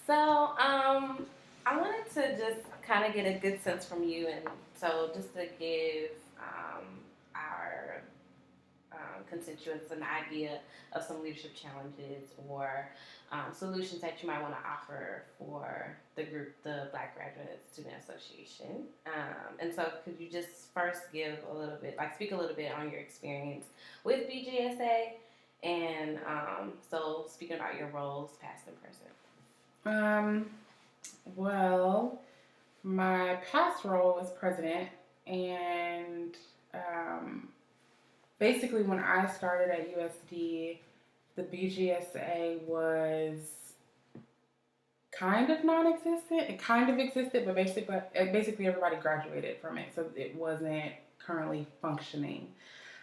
I wanted to just kind of get a good sense from you, and so just to give our constituents an idea of some leadership challenges or solutions that you might want to offer for the group, the Black Graduate Student Association. And so, could you just first give a little bit, like, speak a little bit on your experience with BGSA, and so speaking about your roles, past and present. Um, well, my past role was president, and um, basically, when I started at USD, the BGSA was kind of non-existent. It kind of existed, but basically everybody graduated from it, so it wasn't currently functioning.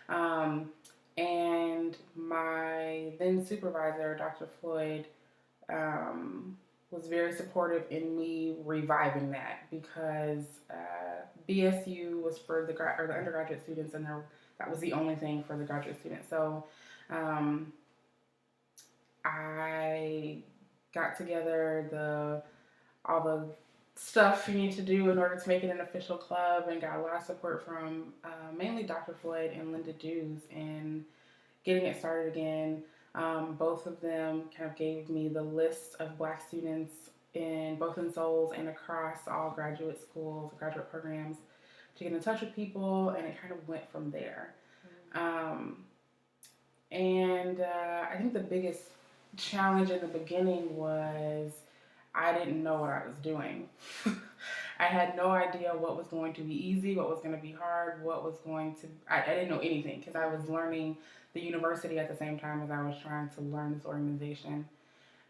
Um, and my then supervisor, Dr. Floyd, um, was very supportive in me reviving that because BSU was for the undergraduate students, and that was the only thing for the graduate students. So um, I got together all the stuff you need to do in order to make it an official club, and got a lot of support from mainly Dr. Floyd and Linda Dews in getting it started again. Both of them kind of gave me the list of Black students in both in Souls and across all graduate schools, graduate programs, to get in touch with people, and it kind of went from there. Um, and I think the biggest challenge in the beginning was I didn't know what I was doing. I had no idea what was going to be easy, what was going to be hard, what was going to. I didn't know anything because I was learning the university at the same time as I was trying to learn this organization.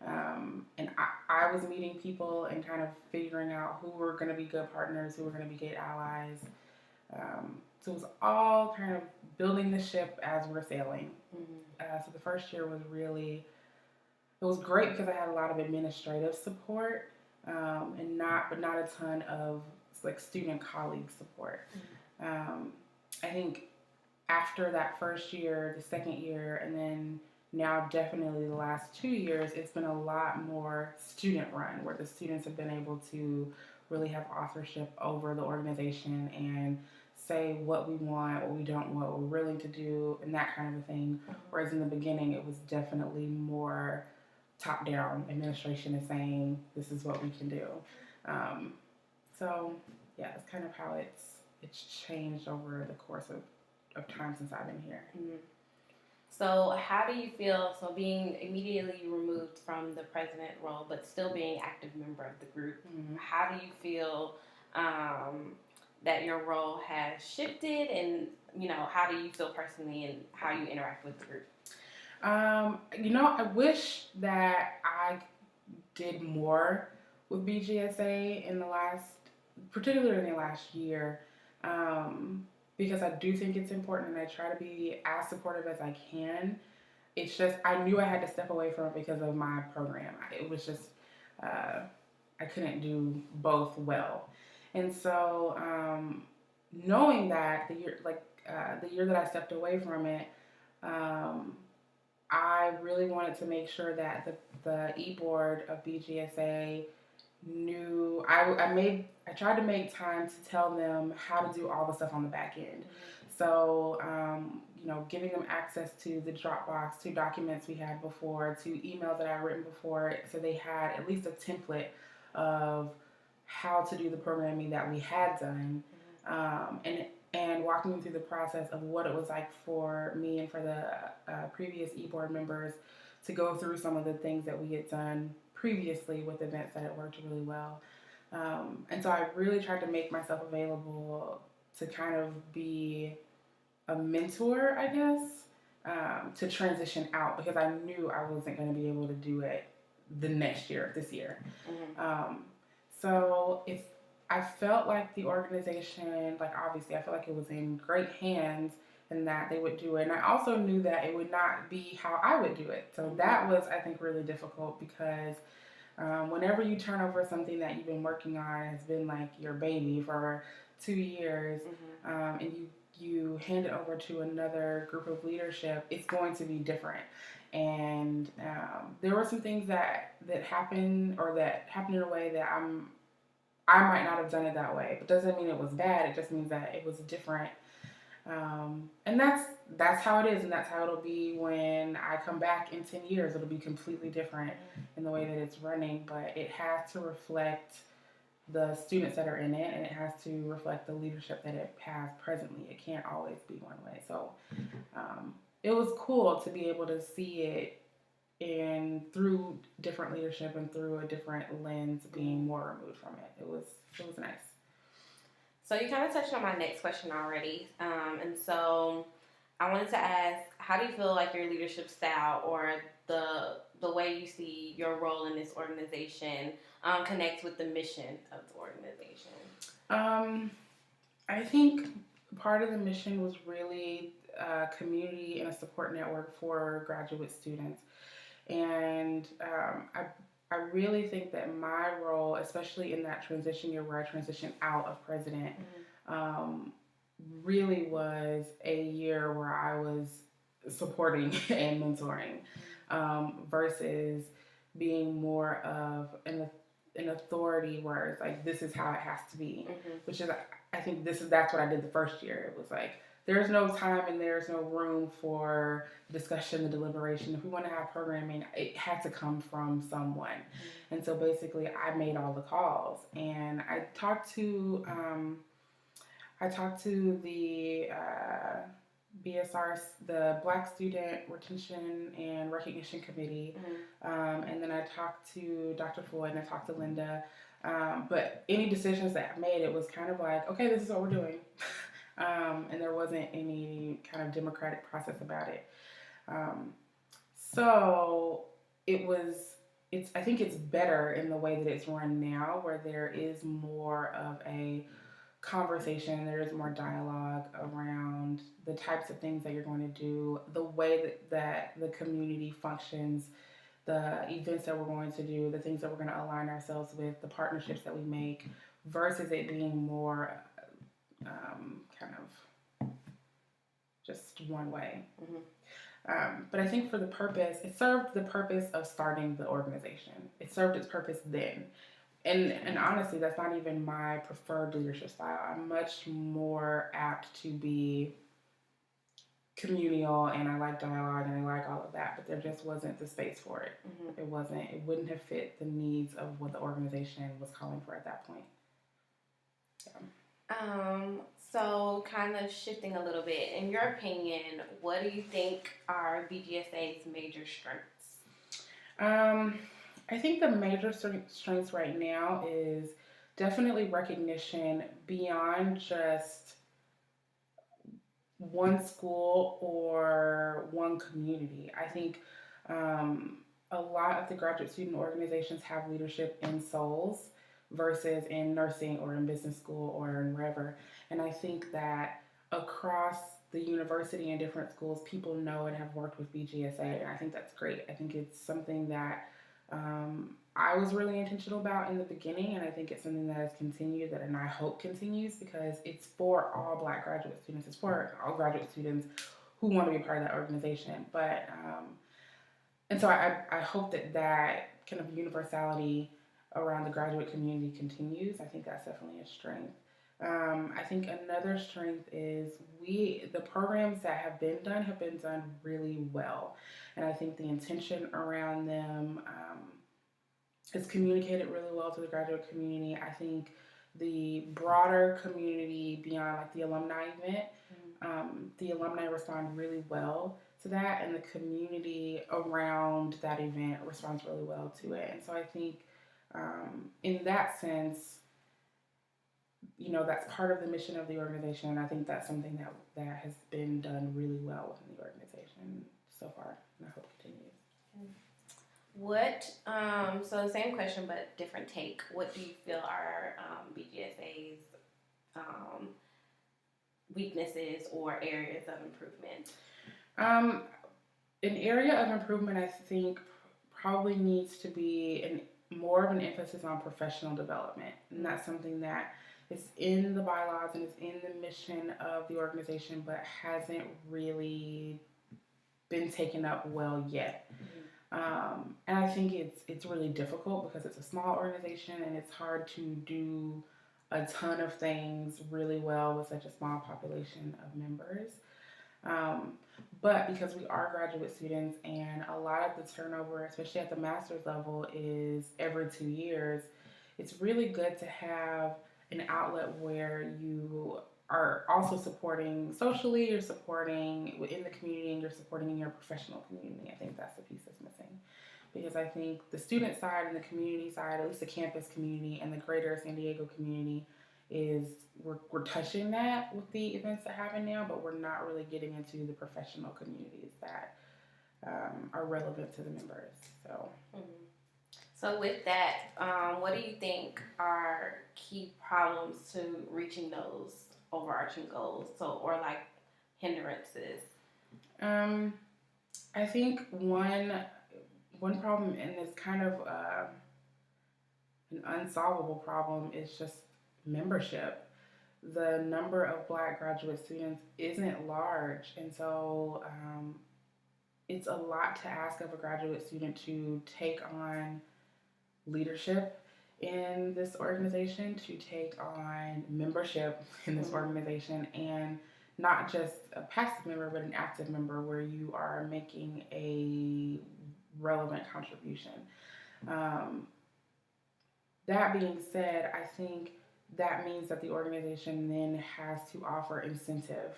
And I was meeting people and kind of figuring out who were going to be good partners, who were going to be good allies. So it was all kind of building the ship as we're sailing. So the first year was really, it was great because I had a lot of administrative support, but not a ton of like student colleague support. I think after that first year, the second year, and then now definitely the last 2 years, it's been a lot more student run where the students have been able to really have authorship over the organization and say what we want, what we don't want, what we're willing to do, and that kind of a thing. Whereas in the beginning, it was definitely more top down. Administration is saying this is what we can do. Um, so yeah, that's kind of how it's changed over the course of time since I've been here. So, how do you feel? So, being immediately removed from the president role, but still being active member of the group, how do you feel that your role has shifted, and how do you feel personally, and how you interact with the group? I wish that I did more with BGSA particularly in the last year, because I do think it's important, and I try to be as supportive as I can. It's just I knew I had to step away from it because of my program. It was just I couldn't do both well, and so knowing that the year that I stepped away from it. I really wanted to make sure that the e-board of BGSA knew I tried to make time to tell them how to do all the stuff on the back end. So giving them access to the Dropbox, to documents we had before, to emails that I had written before, so they had at least a template of how to do the programming that we had done, and walking them through the process of what it was like for me and for the previous e-board members to go through some of the things that we had done previously with events that had worked really well. And so I really tried to make myself available to kind of be a mentor, I guess, to transition out because I knew I wasn't going to be able to do it this year. So if I felt like the organization, like obviously, I felt like it was in great hands and that they would do it. And I also knew that it would not be how I would do it. So that was, I think, really difficult because whenever you turn over something that you've been working on, it's been like your baby for 2 years, and you hand it over to another group of leadership, it's going to be different. And there were some things that happened, or that happened in a way that I might not have done it that way, but doesn't mean it was bad. It just means that it was different. And that's how it is, and that's how it'll be when I come back in 10 years. It'll be completely different in the way that it's running, but it has to reflect the students that are in it, and it has to reflect the leadership that it has presently. It can't always be one way. So it was cool to be able to see it in through different leadership and through a different lens, being more removed from it. It was nice. So you kind of touched on my next question already, and so I wanted to ask, how do you feel like your leadership style, or the way you see your role in this organization, connects with the mission of the organization? I think part of the mission was really a community and a support network for graduate students. And I really think that my role, especially in that transition year where I transitioned out of president, really was a year where I was supporting and mentoring, versus being more of an authority where it's like, this is how it has to be, which is, I think that's what I did the first year. It was like, there's no time and there's no room for discussion, the deliberation. If we want to have programming, it had to come from someone. And so basically, I made all the calls, and I talked to the BSR, the Black Student Retention and Recognition Committee, and then I talked to Dr. Floyd, and I talked to Linda. But any decisions that I made, it was kind of like, okay, this is what we're doing. And there wasn't any kind of democratic process about it. So I think it's better in the way that it's run now, where there is more of a conversation, there is more dialogue around the types of things that you're going to do, the way that the community functions, the events that we're going to do, the things that we're going to align ourselves with, the partnerships that we make, versus it being more kind of just one way. But I think for the purpose, it served the purpose of starting the organization. It served its purpose then. And honestly, that's not even my preferred leadership style. I'm much more apt to be communal, and I like dialogue, and I like all of that, but there just wasn't the space for it. It wouldn't have fit the needs of what the organization was calling for at that point. So kind of shifting a little bit, in your opinion, what do you think are BGSA's major strengths? I think the major strengths right now is definitely recognition beyond just one school or one community. I think a lot of the graduate student organizations have leadership in Souls versus in nursing or in business school or in wherever. And I think that across the university and different schools, people know and have worked with BGSA, and I think that's great. I think it's something that I was really intentional about in the beginning, and I think it's something that has continued, and I hope continues, because it's for all Black graduate students. It's for all graduate students who want to be part of that organization. But and so I hope that kind of universality around the graduate community continues. I think that's definitely a strength. I think another strength is the programs that have been done really well, and I think the intention around them is communicated really well to the graduate community. I think the broader community beyond like the alumni event, the alumni respond really well to that, and the community around that event responds really well to it. And so I think in that sense, that's part of the mission of the organization, and I think that's something that has been done really well within the organization so far, and I hope it continues. So the same question but different take. What do you feel are BGSA's weaknesses or areas of improvement? An area of improvement, I think, probably needs to be more of an emphasis on professional development, and that's something that it's in the bylaws and it's in the mission of the organization, but hasn't really been taken up well yet. And I think it's really difficult because it's a small organization and it's hard to do a ton of things really well with such a small population of members. Um, but because we are graduate students and a lot of the turnover, especially at the master's level, is every 2 years, it's really good to have an outlet where you are also supporting socially, you're supporting within the community, and you're supporting in your professional community. I think that's the piece that's missing. Because I think the student side and the community side, at least the campus community and the greater San Diego community, is we're touching that with the events that happen now, but we're not really getting into the professional communities that are relevant to the members. So, So with that, what do you think are key problems to reaching those overarching goals? So, or like hindrances? I think one problem, and it's kind of an unsolvable problem, is just membership. The number of Black graduate students isn't large, and so it's a lot to ask of a graduate student to take on leadership in this organization, to take on membership in this organization, and not just a passive member, but an active member where you are making a relevant contribution. Um, that being said, I think that means that the organization then has to offer incentive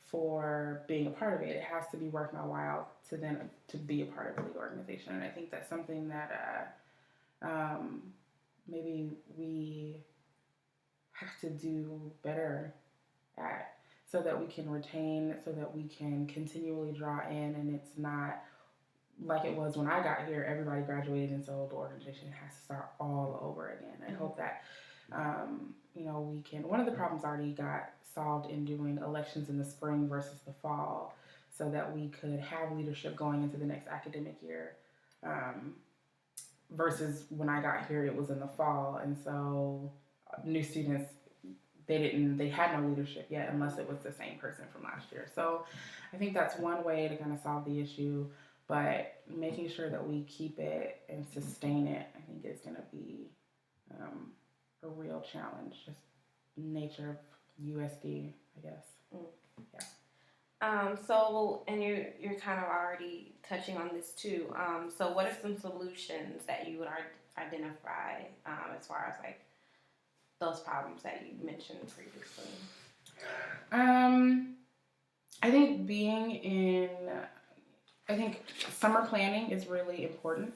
for being a part of it. It has to be worth my while to then to be a part of the organization, and I think that's something that maybe we have to do better at, so that we can retain, so that we can continually draw in, and it's not like it was when I got here. Everybody graduated, and so the organization has to start all over again. I hope that we can. One of the problems already got solved in doing elections in the spring versus the fall, so that we could have leadership going into the next academic year. Versus when I got here, it was in the fall, and so new students, they had no leadership yet unless it was the same person from last year. So I think that's one way to kind of solve the issue, but making sure that we keep it and sustain it, I think is going to be a real challenge. Just nature of USD, I guess. Yeah. So, and you're kind of already touching on this too. So, what are some solutions that you would identify as far as like those problems that you mentioned previously? I think summer planning is really important.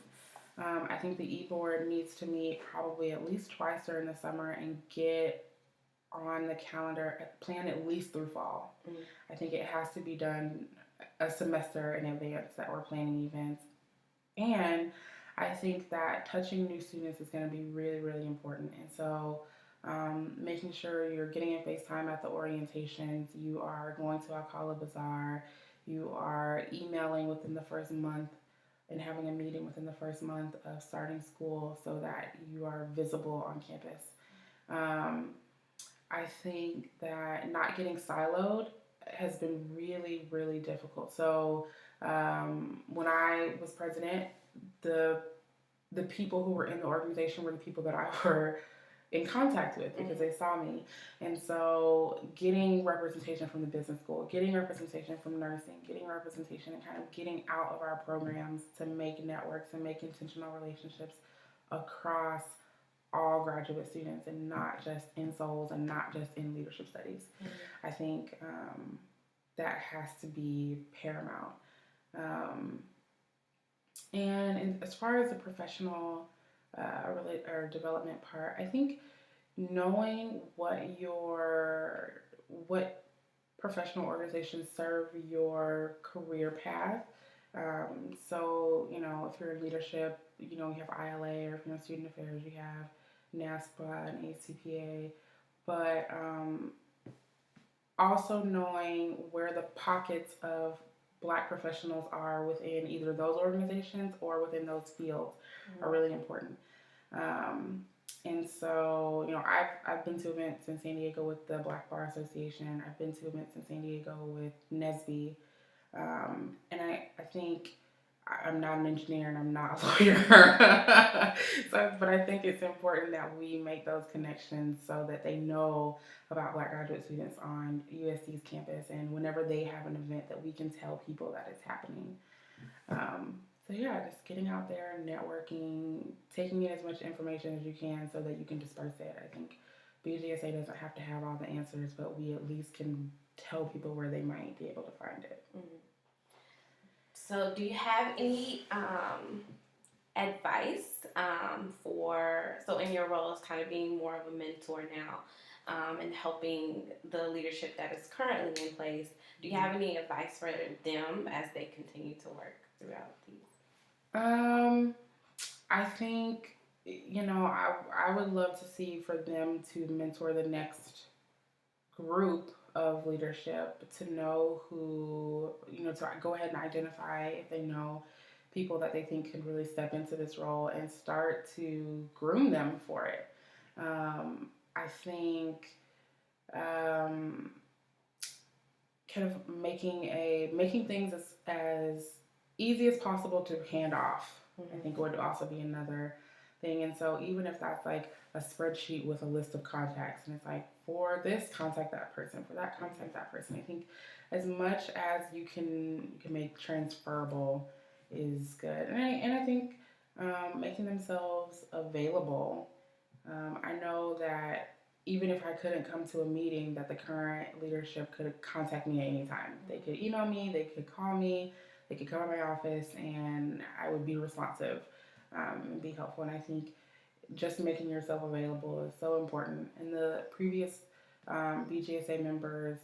I think the e-board needs to meet probably at least twice during the summer and get on the calendar, plan at least through fall. I think it has to be done a semester in advance that we're planning events. And I think that touching new students is going to be really, really important. And so making sure you're getting in FaceTime at the orientations, you are going to Alcala Bazaar, you are emailing within the first month and having a meeting within the first month of starting school so that you are visible on campus. I think that not getting siloed has been really, really difficult. So when I was president, the people who were in the organization were the people that I were in contact with because they saw me. And so getting representation from the business school, getting representation from nursing, getting representation and kind of getting out of our programs to make networks and make intentional relationships across all graduate students and not just in souls and not just in leadership studies. I think that has to be paramount. And as far as the professional or development part, I think knowing what professional organizations serve your career path. So, if you're in leadership, you have ILA, or if you're in student affairs, you have NASPA and ACPA. But also knowing where the pockets of Black professionals are within either those organizations or within those fields are really important. And so, I've been to events in San Diego with the Black Bar Association. I've been to events in San Diego with NESB. And I think I'm not an engineer and I'm not a lawyer. But I think it's important that we make those connections so that they know about Black graduate students on USC's campus. And whenever they have an event, that we can tell people that it's happening. So yeah, just getting out there, networking, taking in as much information as you can so that you can disperse it. I think BGSA doesn't have to have all the answers, but we at least can tell people where they might be able to find it. Mm-hmm. So, do you have any advice so in your role as kind of being more of a mentor now and helping the leadership that is currently in place, do you have any advice for them as they continue to work throughout these? I think, I would love to see for them to mentor the next group of leadership, to know who, to go ahead and identify if they know people that they think could really step into this role and start to groom them for it. I think kind of making things as easy as possible to hand off. Mm-hmm. I think would also be another thing. And so even if that's like a spreadsheet with a list of contacts, and it's like, for this, contact that person, for that, contact that person. I think as much as you can make transferable is good. And I think making themselves available. I know that even if I couldn't come to a meeting, that the current leadership could contact me at any time. They could email me, they could call me, they could come to my office, and I would be responsive and be helpful. And I think just making yourself available is so important. And the previous BGSA members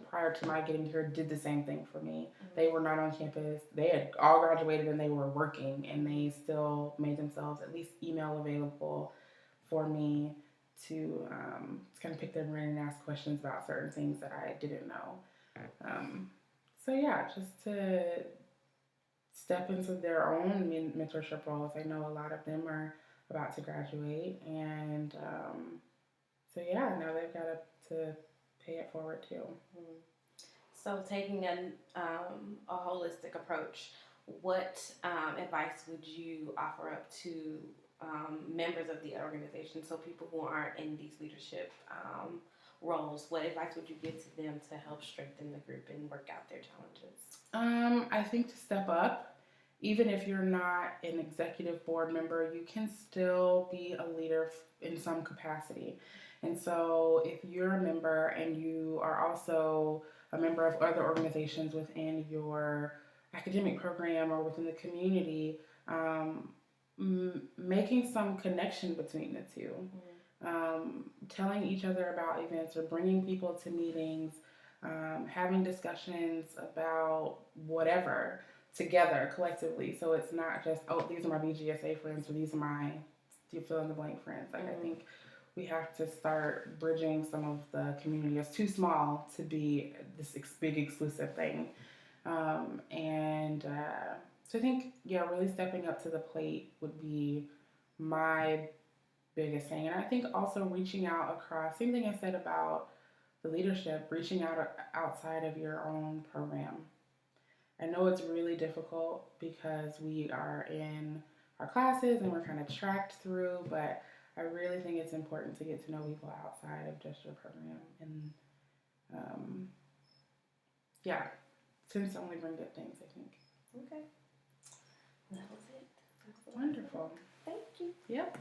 prior to my getting here did the same thing for me. Mm-hmm. They were not on campus. They had all graduated and they were working, and they still made themselves at least email available for me to kind of pick their brain and ask questions about certain things that I didn't know. So yeah, just to step into their own mentorship roles. I know a lot of them are about to graduate, and so yeah, now they've got to pay it forward too. Mm-hmm. So taking a holistic approach, what advice would you offer up to members of the organization, so people who aren't in these leadership roles? What advice would you give to them to help strengthen the group and work out their challenges? I think to step up. Even if you're not an executive board member, you can still be a leader in some capacity. And so if you're a member and you are also a member of other organizations within your academic program or within the community, making some connection between the two. Telling each other about events or bringing people to meetings, having discussions about whatever together collectively. So it's not just, oh, these are my BGSA friends or these are my, do you fill in the blank friends? Like, I think we have to start bridging some of the community. It's too small to be this big exclusive thing. So I think, really stepping up to the plate would be my biggest thing. And I think also reaching out across, same thing I said about the leadership, reaching out outside of your own program. I know it's really difficult because we are in our classes and we're kind of tracked through, but I really think it's important to get to know people outside of just your program. And tends to only bring good things, I think. Okay. That was it. Wonderful. Thank you. Yep.